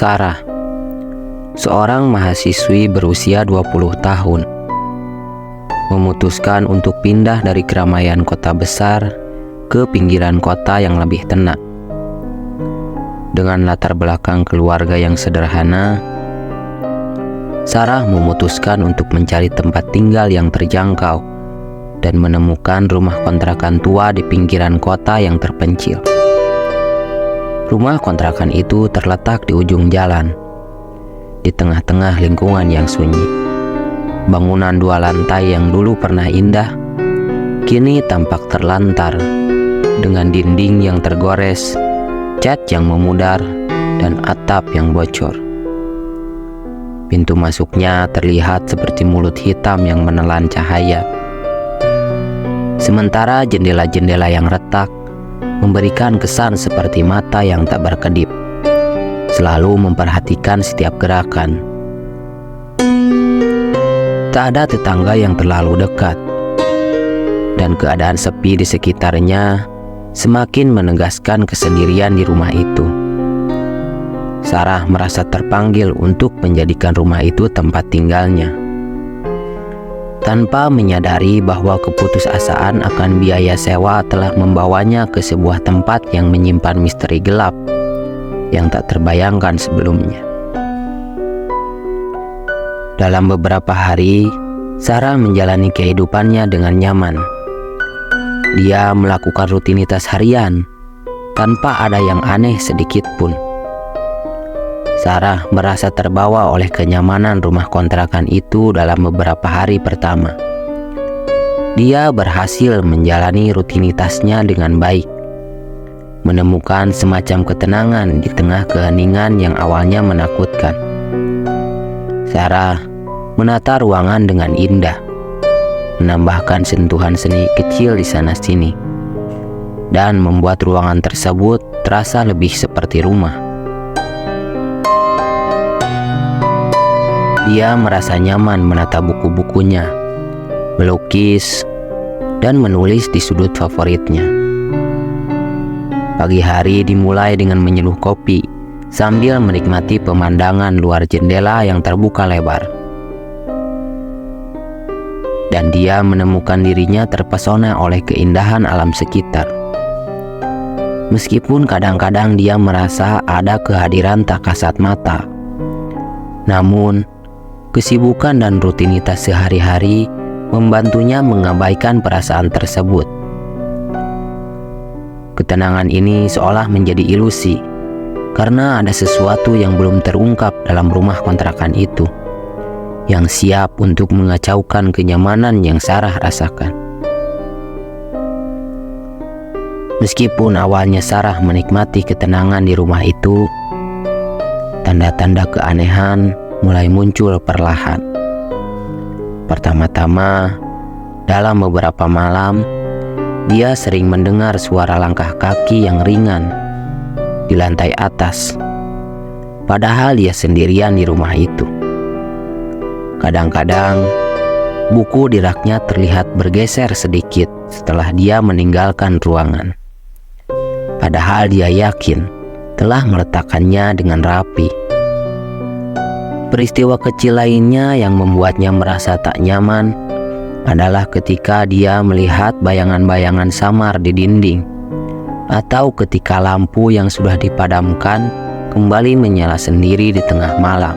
Sarah, seorang mahasiswi berusia 20 tahun, memutuskan untuk pindah dari keramaian kota besar ke pinggiran kota yang lebih tenang. Dengan latar belakang keluarga yang sederhana, Sarah memutuskan untuk mencari tempat tinggal yang terjangkau dan menemukan rumah kontrakan tua di pinggiran kota yang terpencil. Rumah kontrakan itu terletak di ujung jalan, di tengah-tengah lingkungan yang sunyi. Bangunan 2 lantai yang dulu pernah indah, kini tampak terlantar, dengan dinding yang tergores, cat yang memudar, dan atap yang bocor. Pintu masuknya terlihat seperti mulut hitam yang menelan cahaya. Sementara jendela-jendela yang retak memberikan kesan seperti mata yang tak berkedip, selalu memperhatikan setiap gerakan. Tak ada tetangga yang terlalu dekat, dan keadaan sepi di sekitarnya semakin menegaskan kesendirian di rumah itu. Sarah merasa terpanggil untuk menjadikan rumah itu tempat tinggalnya, tanpa menyadari bahwa keputusasaan akan biaya sewa telah membawanya ke sebuah tempat yang menyimpan misteri gelap yang tak terbayangkan sebelumnya. Dalam beberapa hari, Sarah menjalani kehidupannya dengan nyaman. Dia melakukan rutinitas harian tanpa ada yang aneh sedikit pun. Sarah merasa terbawa oleh kenyamanan rumah kontrakan itu dalam beberapa hari pertama. Dia berhasil menjalani rutinitasnya dengan baik, menemukan semacam ketenangan di tengah keheningan yang awalnya menakutkan. Sarah menata ruangan dengan indah, menambahkan sentuhan seni kecil di sana-sini, dan membuat ruangan tersebut terasa lebih seperti rumah. Dia merasa nyaman menata buku-bukunya, melukis, dan menulis di sudut favoritnya. Pagi hari dimulai dengan menyeduh kopi sambil menikmati pemandangan luar jendela yang terbuka lebar. Dan dia menemukan dirinya terpesona oleh keindahan alam sekitar. Meskipun kadang-kadang dia merasa ada kehadiran tak kasat mata, namun kesibukan dan rutinitas sehari-hari membantunya mengabaikan perasaan tersebut. Ketenangan ini seolah menjadi ilusi, karena ada sesuatu yang belum terungkap dalam rumah kontrakan itu, yang siap untuk mengacaukan kenyamanan yang Sarah rasakan. Meskipun awalnya Sarah menikmati ketenangan di rumah itu, tanda-tanda keanehan mulai muncul perlahan. Pertama-tama, dalam beberapa malam, dia sering mendengar suara langkah kaki yang ringan di lantai atas, padahal dia sendirian di rumah itu. Kadang-kadang, buku di raknya terlihat bergeser sedikit setelah dia meninggalkan ruangan, padahal dia yakin telah meletakkannya dengan rapi. Peristiwa kecil lainnya yang membuatnya merasa tak nyaman adalah ketika dia melihat bayangan-bayangan samar di dinding, atau ketika lampu yang sudah dipadamkan kembali menyala sendiri di tengah malam.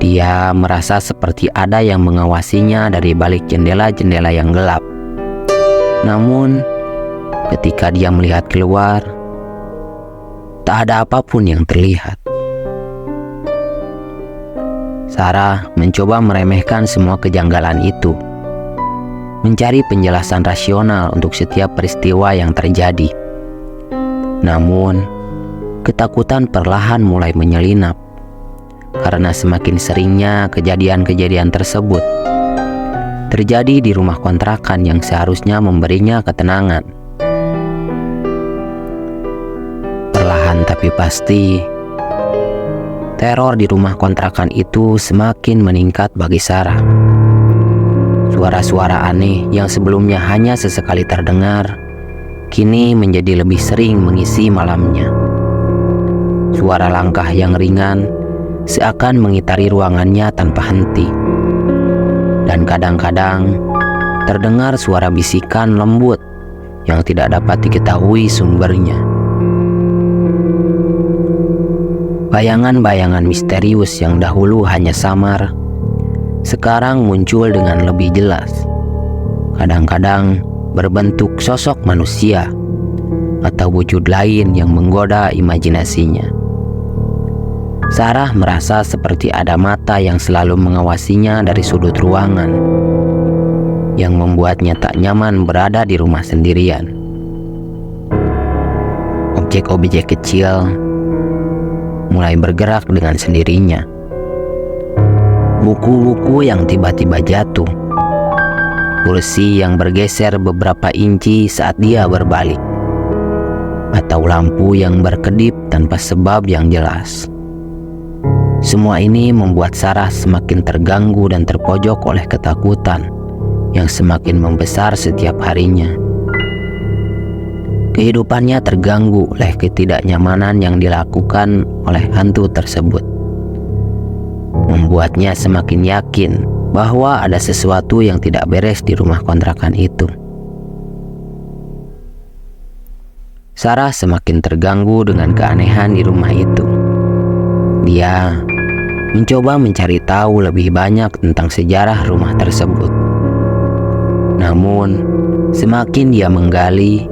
Dia merasa seperti ada yang mengawasinya dari balik jendela-jendela yang gelap. Namun, ketika dia melihat keluar, tak ada apapun yang terlihat. Sarah mencoba meremehkan semua kejanggalan itu, mencari penjelasan rasional untuk setiap peristiwa yang terjadi. Namun, ketakutan perlahan mulai menyelinap, karena semakin seringnya kejadian-kejadian tersebut terjadi di rumah kontrakan yang seharusnya memberinya ketenangan. Perlahan tapi pasti, teror di rumah kontrakan itu semakin meningkat bagi Sarah. Suara-suara aneh yang sebelumnya hanya sesekali terdengar, kini menjadi lebih sering mengisi malamnya. suara langkah yang ringan seakan mengitari ruangannya tanpa henti. Dan kadang-kadang terdengar suara bisikan lembut yang tidak dapat diketahui sumbernya. Bayangan-bayangan misterius yang dahulu hanya samar, sekarang muncul dengan lebih jelas. Kadang-kadang berbentuk sosok manusia atau wujud lain yang menggoda imajinasinya. Sarah merasa seperti ada mata yang selalu mengawasinya dari sudut ruangan, yang membuatnya tak nyaman berada di rumah sendirian. Objek-objek kecil mulai bergerak dengan sendirinya. Buku-buku yang tiba-tiba jatuh, kursi yang bergeser beberapa inci saat dia berbalik, atau lampu yang berkedip tanpa sebab yang jelas. Semua ini membuat Sarah semakin terganggu dan terpojok oleh ketakutan yang semakin membesar setiap harinya. Kehidupannya terganggu oleh ketidaknyamanan yang dilakukan oleh hantu tersebut, membuatnya semakin yakin bahwa ada sesuatu yang tidak beres di rumah kontrakan itu. Sarah semakin terganggu dengan keanehan di rumah itu. Dia mencoba mencari tahu lebih banyak tentang sejarah rumah tersebut. Namun, semakin dia menggali,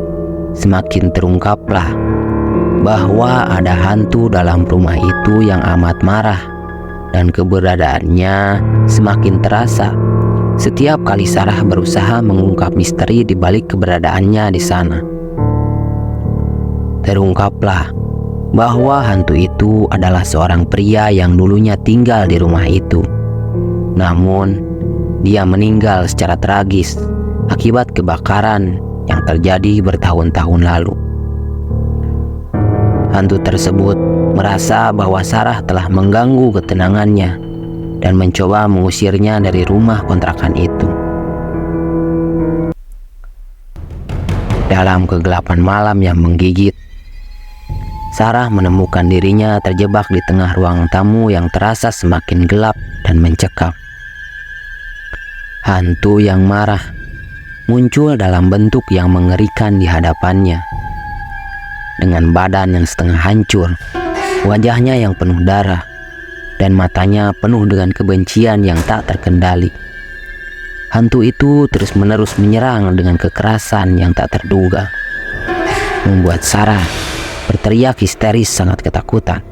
semakin terungkaplah bahwa ada hantu dalam rumah itu yang amat marah, dan keberadaannya semakin terasa setiap kali Sarah berusaha mengungkap misteri di balik keberadaannya di sana. Terungkaplah bahwa hantu itu adalah seorang pria yang dulunya tinggal di rumah itu. Namun, dia meninggal secara tragis akibat kebakaran yang terjadi bertahun-tahun lalu. Hantu tersebut merasa bahwa Sarah telah mengganggu ketenangannya dan mencoba mengusirnya dari rumah kontrakan itu. Dalam kegelapan malam yang menggigit, Sarah menemukan dirinya terjebak di tengah ruang tamu yang terasa semakin gelap dan mencekam. Hantu yang marah muncul dalam bentuk yang mengerikan di hadapannya. Dengan badan yang setengah hancur, wajahnya yang penuh darah, dan matanya penuh dengan kebencian yang tak terkendali. Hantu itu terus-menerus menyerang dengan kekerasan yang tak terduga, membuat Sarah berteriak histeris sangat ketakutan.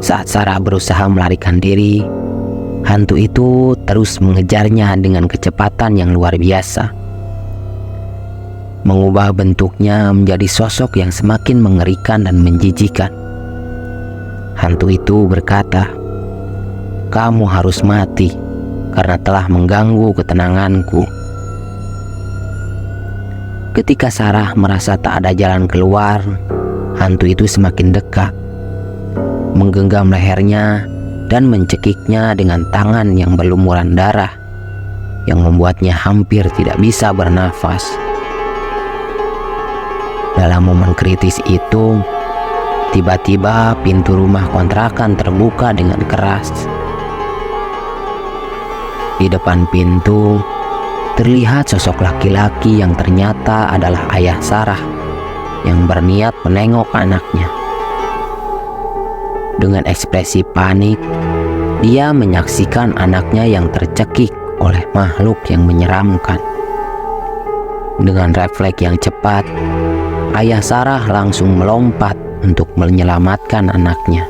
Saat Sarah berusaha melarikan diri, hantu itu terus mengejarnya dengan kecepatan yang luar biasa, mengubah bentuknya menjadi sosok yang semakin mengerikan dan menjijikan. Hantu itu berkata, "Kamu harus mati karena telah mengganggu ketenanganku." Ketika Sarah merasa tak ada jalan keluar, hantu itu semakin dekat, menggenggam lehernya dan mencekiknya dengan tangan yang berlumuran darah, yang membuatnya hampir tidak bisa bernafas. Dalam momen kritis itu, tiba-tiba pintu rumah kontrakan terbuka dengan keras. Di depan pintu terlihat sosok laki-laki yang ternyata adalah ayah Sarah yang berniat menengok anaknya. Dengan ekspresi panik, dia menyaksikan anaknya yang tercekik oleh makhluk yang menyeramkan. Dengan refleks yang cepat, ayah Sarah langsung melompat untuk menyelamatkan anaknya.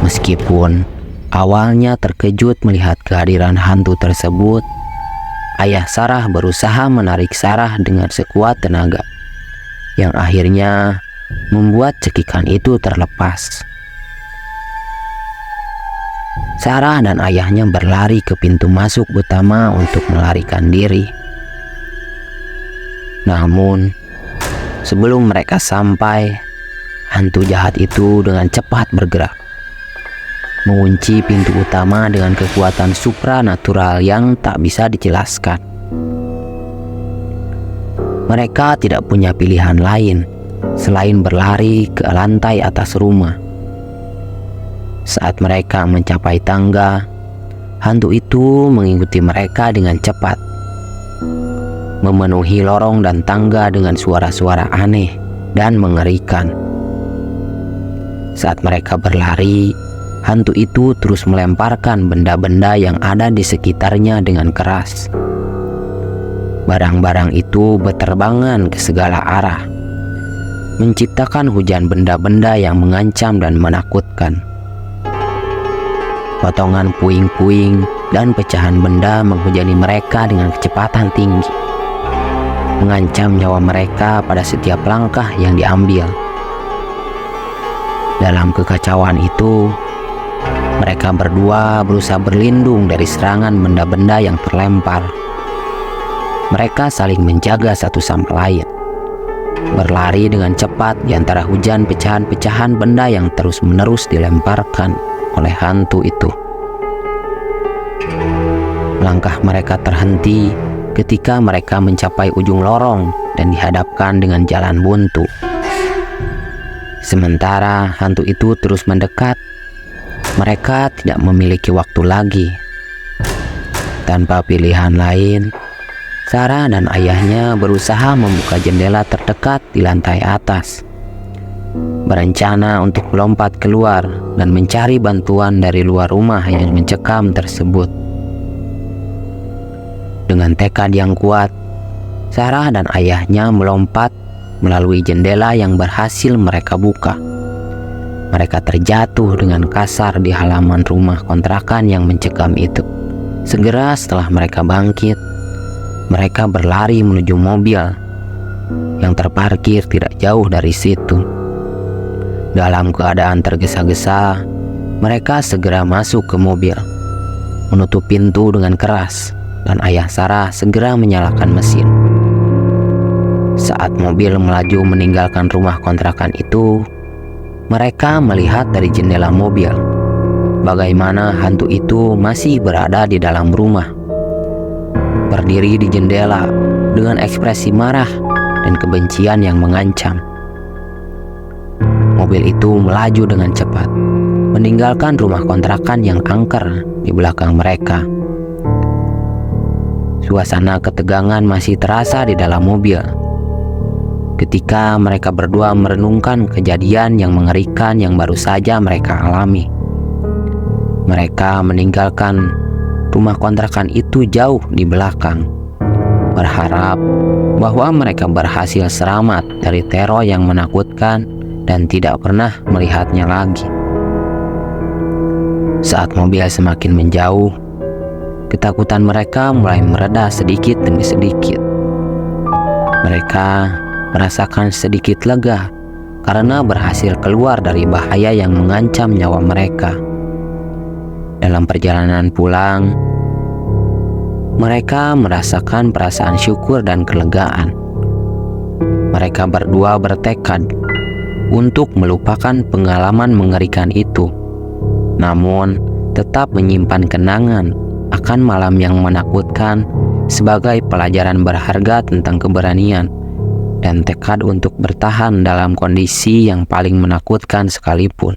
Meskipun awalnya terkejut melihat kehadiran hantu tersebut, ayah Sarah berusaha menarik Sarah dengan sekuat tenaga, yang akhirnya membuat cekikan itu terlepas. Sarah dan ayahnya berlari ke pintu masuk utama untuk melarikan diri. Namun, sebelum mereka sampai, hantu jahat itu dengan cepat bergerak, mengunci pintu utama dengan kekuatan supranatural yang tak bisa dijelaskan. Mereka tidak punya pilihan lain selain berlari ke lantai atas rumah. Saat mereka mencapai tangga, hantu itu mengikuti mereka dengan cepat, memenuhi lorong dan tangga dengan suara-suara aneh dan mengerikan. Saat mereka berlari, hantu itu terus melemparkan benda-benda yang ada di sekitarnya dengan keras. Barang-barang itu berterbangan ke segala arah, menciptakan hujan benda-benda yang mengancam dan menakutkan. Potongan puing-puing dan pecahan benda menghujani mereka dengan kecepatan tinggi, mengancam nyawa mereka pada setiap langkah yang diambil. Dalam kekacauan itu, mereka berdua berusaha berlindung dari serangan benda-benda yang terlempar. Mereka saling menjaga satu sama lain, berlari dengan cepat di antara hujan pecahan-pecahan benda yang terus-menerus dilemparkan oleh hantu itu. Langkah mereka terhenti ketika mereka mencapai ujung lorong dan dihadapkan dengan jalan buntu. Sementara hantu itu terus mendekat, mereka tidak memiliki waktu lagi. Tanpa pilihan lain, Sarah dan ayahnya berusaha membuka jendela terdekat di lantai atas, berencana untuk melompat keluar dan mencari bantuan dari luar rumah yang mencekam tersebut. Dengan tekad yang kuat, Sarah dan ayahnya melompat melalui jendela yang berhasil mereka buka. Mereka terjatuh dengan kasar di halaman rumah kontrakan yang mencekam itu. Segera setelah mereka bangkit, mereka berlari menuju mobil yang terparkir tidak jauh dari situ. Dalam keadaan tergesa-gesa, mereka segera masuk ke mobil, menutup pintu dengan keras, dan ayah Sarah segera menyalakan mesin. Saat mobil melaju meninggalkan rumah kontrakan itu, mereka melihat dari jendela mobil bagaimana hantu itu masih berada di dalam rumah, berdiri di jendela dengan ekspresi marah dan kebencian yang mengancam. Mobil itu melaju dengan cepat, meninggalkan rumah kontrakan yang angker di belakang mereka. Suasana ketegangan masih terasa di dalam mobil ketika mereka berdua merenungkan kejadian yang mengerikan yang baru saja mereka alami. Mereka meninggalkan rumah kontrakan itu jauh di belakang, berharap bahwa mereka berhasil selamat dari teror yang menakutkan dan tidak pernah melihatnya lagi. Saat mobil semakin menjauh, ketakutan mereka mulai mereda sedikit demi sedikit. Mereka merasakan sedikit lega karena berhasil keluar dari bahaya yang mengancam nyawa mereka. Dalam perjalanan pulang, mereka merasakan perasaan syukur dan kelegaan. Mereka berdua bertekad untuk melupakan pengalaman mengerikan itu, namun tetap menyimpan kenangan akan malam yang menakutkan sebagai pelajaran berharga tentang keberanian dan tekad untuk bertahan dalam kondisi yang paling menakutkan sekalipun.